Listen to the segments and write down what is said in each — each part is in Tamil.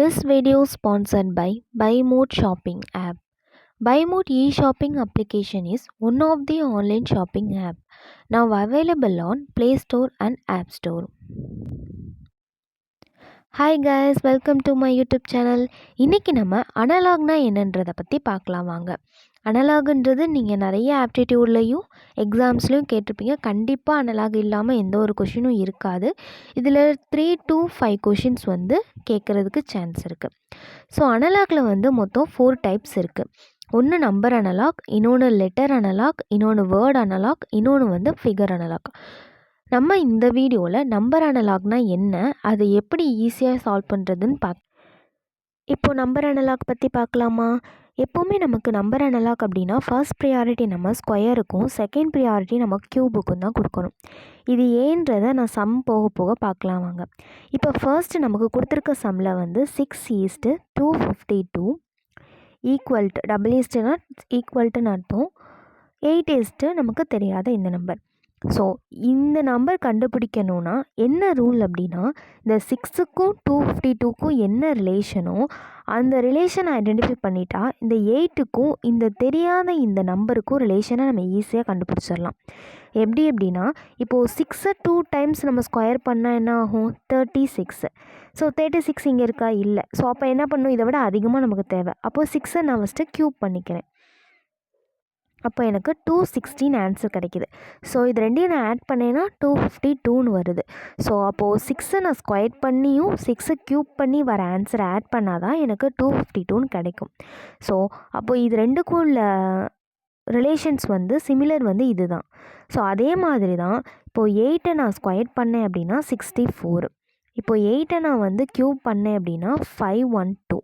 This video is sponsored by BuyMode Shopping app. BuyMode e-shopping application is one of the online shopping app now available on Play Store and App Store. Hi guys, welcome to my YouTube channel. இன்றைக்கி நம்ம அனலாக்னா என்னன்றதை பற்றி பார்க்கலாம் வாங்க. அனலாகுன்றது நீங்கள் நிறைய ஆப்டிடியூட்லேயும் எக்ஸாம்ஸ்லையும் கேட்டிருப்பீங்க. கண்டிப்பாக அனலாக் இல்லாமல் எந்த ஒரு கொஷினும் இருக்காது. இதில் 3 to 5 கொஷின்ஸ் கேட்குறதுக்கு சான்ஸ் இருக்குது. ஸோ அனலாகில் மொத்தம் 4 டைப்ஸ் இருக்குது. ஒன்று நம்பர் அனலாக், இன்னொன்று லெட்டர் அனலாக், இன்னொன்று வேர்ட் அனலாக், இன்னொன்று ஃபிகர் அனலாக். நம்ம இந்த வீடியோவில் நம்பர் அனலாக்னா என்ன, அதை எப்படி ஈஸியாக சால்வ் பண்ணுறதுன்னு இப்போது நம்பர் அனலாக் பற்றி பார்க்கலாமா? எப்போவுமே நமக்கு நம்பர் அனலாக் அப்படின்னா ஃபர்ஸ்ட் ப்ரியாரிட்டி நம்ம ஸ்கொயருக்கும், செகண்ட் ப்ரியாரிட்டி நம்ம க்யூபுக்கும் தான் கொடுக்கணும். இது ஏன்றதை நான் சம் போக போக பார்க்கலாம் வாங்க. இப்போ ஃபர்ஸ்ட் நமக்கு கொடுத்துருக்க சம்மில் 6:252 ஈக்குவல் டு ஈக்குவல்ட்டுன்னு அர்த்தம். 8 நமக்கு தெரியாத இந்த நம்பர். ஸோ இந்த நம்பர் கண்டுபிடிக்கணுன்னா என்ன ரூல் அப்படின்னா, இந்த 6க்கும் 252க்கும் என்ன ரிலேஷனோ அந்த ரிலேஷனை ஐடென்டிஃபை பண்ணிட்டா இந்த 8க்கும் இந்த தெரியாத இந்த நம்பருக்கும் ரிலேஷனை நம்ம ஈஸியாக கண்டுபிடிச்சிடலாம். எப்படி அப்படின்னா, இப்போது 6 2 டைம்ஸ் நம்ம ஸ்கொயர் பண்ணால் என்ன ஆகும்? 36. ஸோ 36 இங்கே இருக்கா? இல்லை. ஸோ அப்போ என்ன பண்ணணும்? இதை விட அதிகமாக நமக்கு தேவை. அப்போது 6 நான் ஃபஸ்ட்டு க்யூப் பண்ணிக்கிறேன். அப்போ எனக்கு 216 ஆன்சர் கிடைக்கிது. ஸோ இது ரெண்டையும் நான் ஆட் பண்ணேன்னா 252ன்னு வருது. ஸோ அப்போது 6 நான் ஸ்கொயர் பண்ணியும் 6 க்யூப் பண்ணி வர ஆன்சரை ஆட் பண்ணால் தான் எனக்கு 252ன்னு கிடைக்கும். ஸோ அப்போது இது ரெண்டுக்கும் உள்ள ரிலேஷன்ஸ் சிமிலர் இது தான். ஸோ அதே மாதிரி தான் இப்போது 8 நான் ஸ்கொயர் பண்ணேன் அப்படின்னா 64. இப்போது 8 நான் க்யூப் பண்ணேன் அப்படின்னா 512.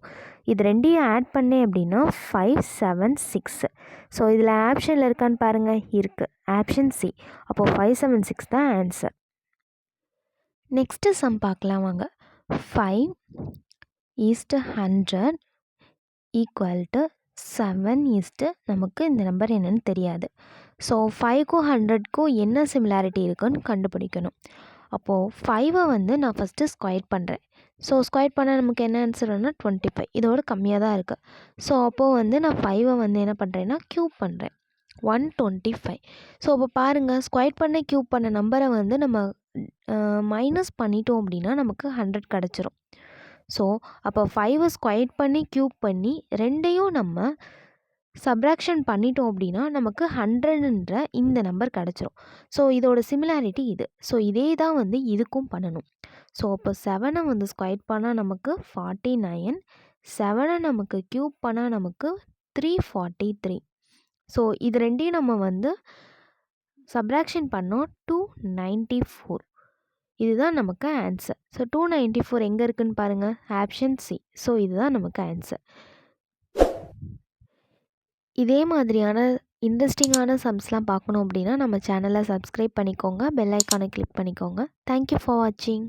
இது ரெண்டையும் ஆட் பண்ணேன் அப்படின்னா 576. ஸோ இதில் ஆப்ஷனில் இருக்கான்னு பாருங்கள். இருக்குது, ஆப்ஷன் சி. அப்போது 576 தான் ஆன்சர். நெக்ஸ்ட்டு சம் பார்க்கலாம் வாங்க. 5:100 ஈக்குவல் டு 7 நமக்கு இந்த நம்பர் என்னன்னு தெரியாது. ஸோ 5க்கும் 100க்கும் என்ன சிமிலாரிட்டி இருக்குன்னு கண்டுபிடிக்கணும். அப்போது 5 நான் ஃபஸ்ட்டு ஸ்கொயர் பண்ணுறேன். ஸோ ஸ்கொயர் பண்ணால் நமக்கு என்ன ஆன்சர் வரும்னா 25. இதோட கம்மியாக தான் இருக்குது. ஸோ அப்போது நான் 5 என்ன பண்ணுறேன்னா க்யூப் பண்ணுறேன். 125. ஸோ அப்போ பாருங்கள், ஸ்கொயர் பண்ண க்யூப் பண்ண நம்பரை நம்ம மைனஸ் பண்ணிட்டோம் அப்படின்னா நமக்கு 100 கிடச்சிரும். ஸோ அப்போ 5 ஸ்கொயர் பண்ணி க்யூப் பண்ணி ரெண்டையும் நம்ம சப்ராக்ஷன் பண்ணிட்டோம் அப்படின்னா நமக்கு 100ன்ற இந்த நம்பர் கிடச்சிரும். ஸோ இதோட சிமிலாரிட்டி இது. ஸோ இதே தான் இதுக்கும் பண்ணணும். ஸோ அப்போ 7 ஸ்கொயர் பண்ணால் நமக்கு 49. 7 நமக்கு க்யூப் பண்ணால் நமக்கு 343. ஸோ இது ரெண்டையும் நம்ம சப்ராக்ஷன் பண்ணோம் 294. இதுதான் நமக்கு ஆன்சர். ஸோ 294 எங்கே இருக்குதுன்னு பாருங்கள், ஆப்ஷன் சி. ஸோ இதுதான் நமக்கு ஆன்சர். இதே மாதிரியான இன்ட்ரெஸ்டிங்கான சம்ஸ்லாம் பார்க்கணும் அப்படின்னா நம்ம சேனலை சப்ஸ்கிரைப் பண்ணிக்கோங்க, பெல் ஐக்கானை கிளிக் பண்ணிக்கோங்க. தேங்க்யூ ஃபார் வாட்சிங்.